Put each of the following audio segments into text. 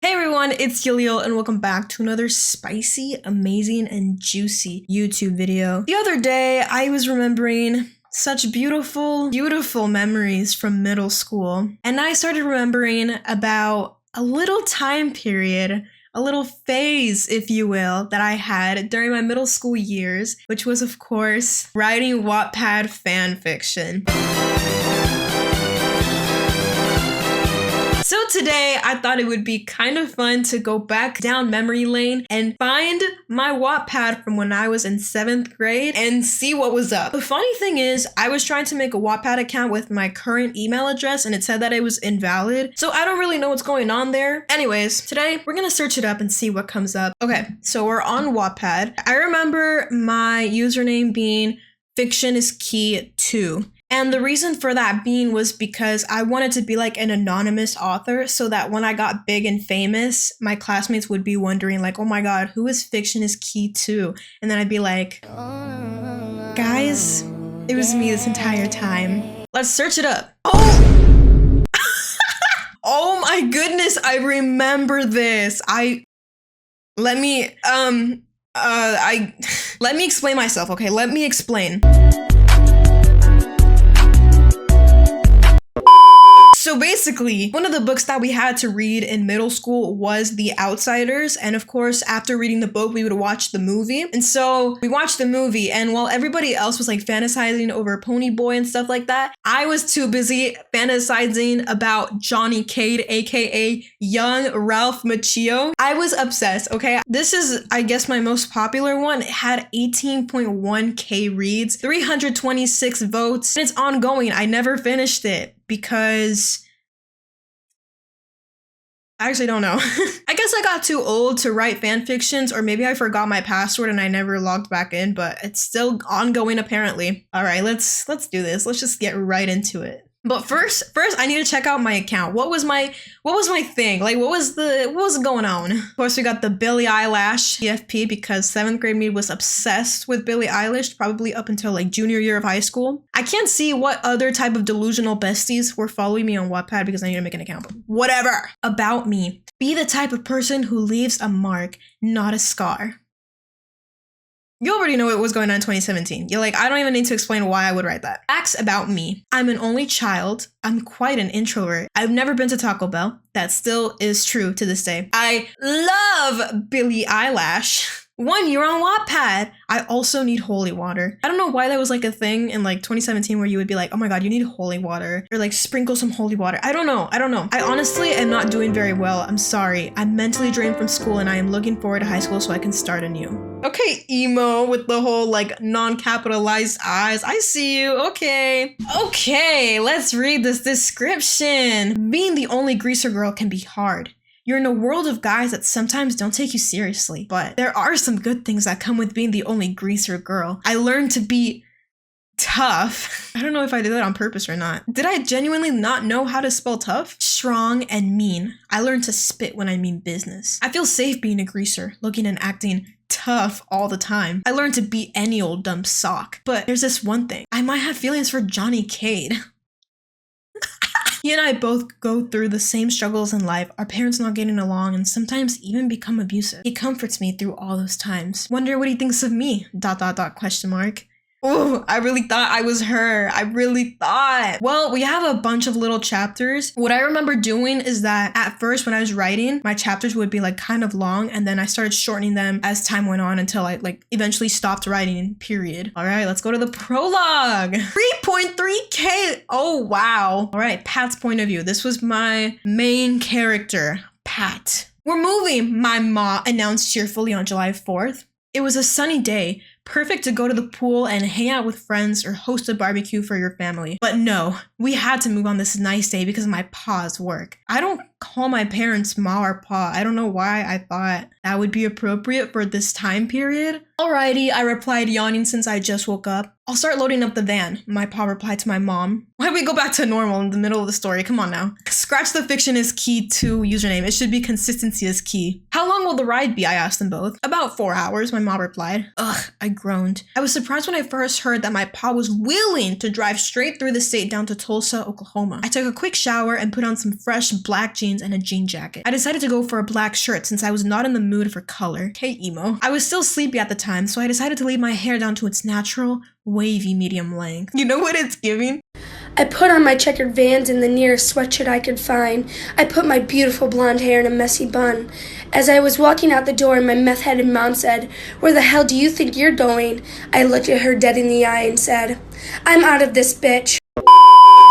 Hey everyone, it's YOUUUUUUU and welcome back to another spicy, amazing, and juicy YouTube video. The other day, I was remembering such beautiful, beautiful memories from middle school, and I started remembering about a little time period, a little phase, if you will, that I had during my middle school years, which was, of course, writing Wattpad fan fiction. So today, I thought it would be kind of fun to go back down memory lane and find my Wattpad from when I was in 7th grade and see what was up. The funny thing is, I was trying to make a Wattpad account with my current email address and it said that it was invalid, so I don't really know what's going on there. Anyways, today, we're gonna search it up and see what comes up. Okay, so we're on Wattpad. I remember my username being fictionistkey2. And the reason for that being was because I wanted to be like an anonymous author so that when I got big and famous, my classmates would be wondering like, oh my God, who is Fictionistkey2? And then I'd be like, guys, it was me this entire time. Let's search it up. Oh! Oh my goodness, I remember this. Let me explain myself, okay? Let me explain. So basically, one of the books that we had to read in middle school was The Outsiders. And of course, after reading the book, we would watch the movie. And so we watched the movie, and while everybody else was like fantasizing over Pony Boy and stuff like that, I was too busy fantasizing about Johnny Cade, aka young Ralph Macchio. I was obsessed, okay? This is, I guess, my most popular one. It had 18.1K reads, 326 votes, and it's ongoing. I never finished it because I actually don't know. I guess I got too old to write fan fictions, or maybe I forgot my password and I never logged back in, but it's still ongoing apparently. All right, let's do this. Let's just get right into it. But first I need to check out my account. What was my thing? Like what was going on? Of course, we got the Billie Eilish CFP because 7th grade me was obsessed with Billie Eilish, probably up until like junior year of high school. I can't see what other type of delusional besties were following me on Wattpad because I need to make an account. But whatever. About me. Be the type of person who leaves a mark, not a scar. You already know what was going on in 2017. You're like, I don't even need to explain why I would write that. Facts about me. I'm an only child. I'm quite an introvert. I've never been to Taco Bell. That still is true to this day. I love Billie Eilish. 1 year on Wattpad. I also need holy water. I don't know why that was like a thing in like 2017 where you would be like, oh my God, you need holy water. Or like sprinkle some holy water. I don't know. I honestly am not doing very well. I'm sorry. I'm mentally drained from school and I am looking forward to high school so I can start anew. Okay, emo with the whole like non-capitalized eyes. I see you. Okay. Okay, let's read this description. Being the only greaser girl can be hard. You're in a world of guys that sometimes don't take you seriously, but there are some good things that come with being the only greaser girl. I learned to be tough. I don't know if I did that on purpose or not. Did I genuinely not know how to spell tough? Strong and mean. I learned to spit when I mean business. I feel safe being a greaser, looking and acting tough all the time. I learned to beat any old dumb sock. But there's this one thing. I might have feelings for Johnny Cade. He and I both go through the same struggles in life, our parents not getting along, and sometimes even become abusive. He comforts me through all those times. Wonder what he thinks of me, ... question mark. Oh, I really thought I was her. I really thought. Well, we have a bunch of little chapters. What I remember doing is that at first when I was writing, my chapters would be like kind of long, and then I started shortening them as time went on until I like eventually stopped writing, period. All right, let's go to the prologue. 3.3K. Oh, wow. All right, Pat's point of view. This was my main character, Pat. We're moving, my ma announced cheerfully on July 4th. It was a sunny day, perfect to go to the pool and hang out with friends or host a barbecue for your family. But no, we had to move on this nice day because of my pa's work. I don't call my parents ma or pa. I don't know why I thought that would be appropriate for this time period. Alrighty, I replied, yawning since I just woke up. I'll start loading up the van, my pa replied to my mom. Why do we go back to normal in the middle of the story? Come on now. Scratch the fiction is key to username. It should be consistency is key. How long will the ride be? I asked them both. About 4 hours, my mom replied. Ugh, I groaned. I was surprised when I first heard that my pa was willing to drive straight through the state down to Tulsa, Oklahoma. I took a quick shower and put on some fresh black jeans jeans and a jean jacket. I decided to go for a black shirt since I was not in the mood for color. Okay, emo. I was still sleepy at the time, so I decided to leave my hair down to its natural, wavy medium length. You know what it's giving? I put on my checkered Vans in the nearest sweatshirt I could find. I put my beautiful blonde hair in a messy bun. As I was walking out the door, my meth-headed mom said, "Where the hell do you think you're going?" I looked at her dead in the eye and said, "I'm out of this bitch."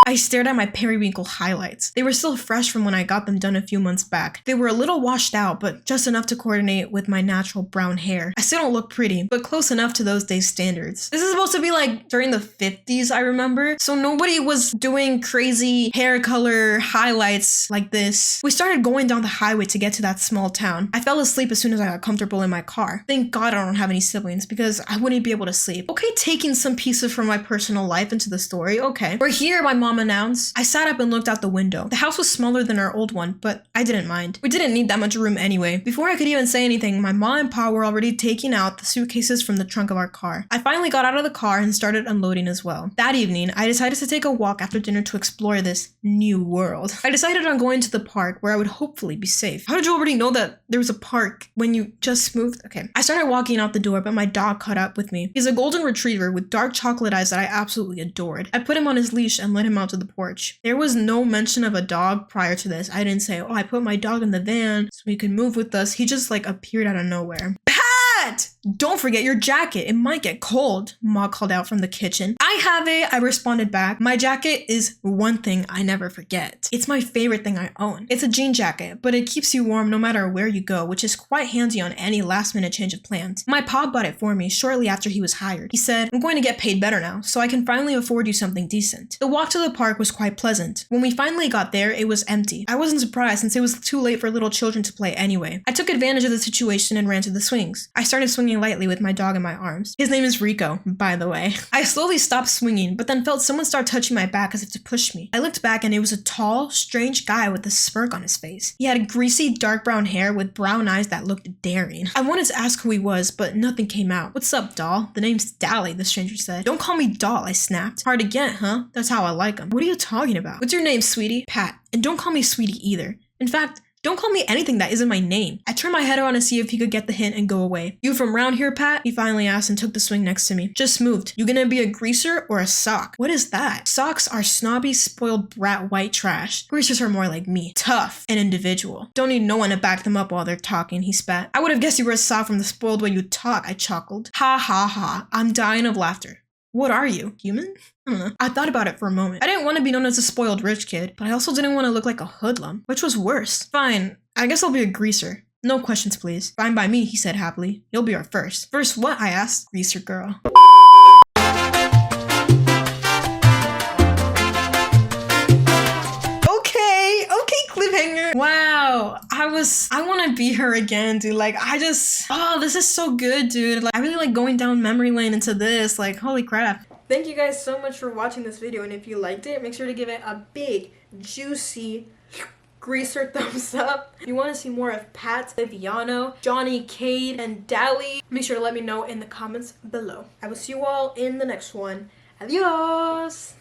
I stared at my periwinkle highlights. They were still fresh from when I got them done a few months back. They were a little washed out, but just enough to coordinate with my natural brown hair. I still don't look pretty, but close enough to those days' standards. This is supposed to be like during the 50s, I remember, so nobody was doing crazy hair color highlights like this. We started going down the highway to get to that small town. I fell asleep as soon as I got comfortable in my car. Thank God I don't have any siblings because I wouldn't be able to sleep. Okay, taking some pieces from my personal life into the story, okay. We're here, my mom announced. I sat up and looked out the window. The house was smaller than our old one, but I didn't mind. We didn't need that much room anyway. Before I could even say anything, my mom and pa were already taking out the suitcases from the trunk of our car. I finally got out of the car and started unloading as well. That evening, I decided to take a walk after dinner to explore this new world. I decided on going to the park where I would hopefully be safe. How did you already know that there was a park when you just moved? Okay. I started walking out the door, but my dog caught up with me. He's a golden retriever with dark chocolate eyes that I absolutely adored. I put him on his leash and let him out to the porch. There was no mention of a dog prior to this. I didn't say, oh, I put my dog in the van so he could move with us. He just like appeared out of nowhere. Pat! Don't forget your jacket. It might get cold, Ma called out from the kitchen. I have it, I responded back. My jacket is one thing I never forget. It's my favorite thing I own. It's a jean jacket, but it keeps you warm no matter where you go, which is quite handy on any last minute change of plans. My pa bought it for me shortly after he was hired. He said, I'm going to get paid better now, so I can finally afford you something decent. The walk to the park was quite pleasant. When we finally got there, it was empty. I wasn't surprised since it was too late for little children to play anyway. I took advantage of the situation and ran to the swings. I started swinging lightly with my dog in my arms. His name is Rico, by the way. I slowly stopped swinging, but then felt someone start touching my back as if to push me. I looked back and it was a tall, strange guy with a smirk on his face. He had greasy, dark brown hair with brown eyes that looked daring. I wanted to ask who he was, but nothing came out. What's up, doll? The name's Dally, the stranger said. Don't call me doll, I snapped. Hard to get, huh? That's how I like him. What are you talking about? What's your name, sweetie? Pat. And don't call me sweetie either. In fact, don't call me anything that isn't my name. I turned my head around to see if he could get the hint and go away. You from round here, Pat? He finally asked and took the swing next to me. Just moved. You gonna be a greaser or a sock? What is that? Socks are snobby, spoiled brat white trash. Greasers are more like me. Tough and individual. Don't need no one to back them up while they're talking, he spat. I would have guessed you were a sock from the spoiled way you talk, I chuckled. Ha ha ha. I'm dying of laughter. What are you? Human? I don't know. I thought about it for a moment. I didn't want to be known as a spoiled rich kid, but I also didn't want to look like a hoodlum. Which was worse? Fine, I guess I'll be a greaser. No questions, please. Fine by me, he said happily. You'll be our first. First what? I asked. Greaser girl. Cliffhanger. Wow. I want to be her again, dude. Like, oh, this is so good, dude. Like, I really like going down memory lane into this. Like, holy crap. Thank you guys so much for watching this video. And if you liked it, make sure to give it a big, juicy greaser thumbs up. If you want to see more of Pat, Viviano, Johnny, Cade, and Dally, make sure to let me know in the comments below. I will see you all in the next one. Adios!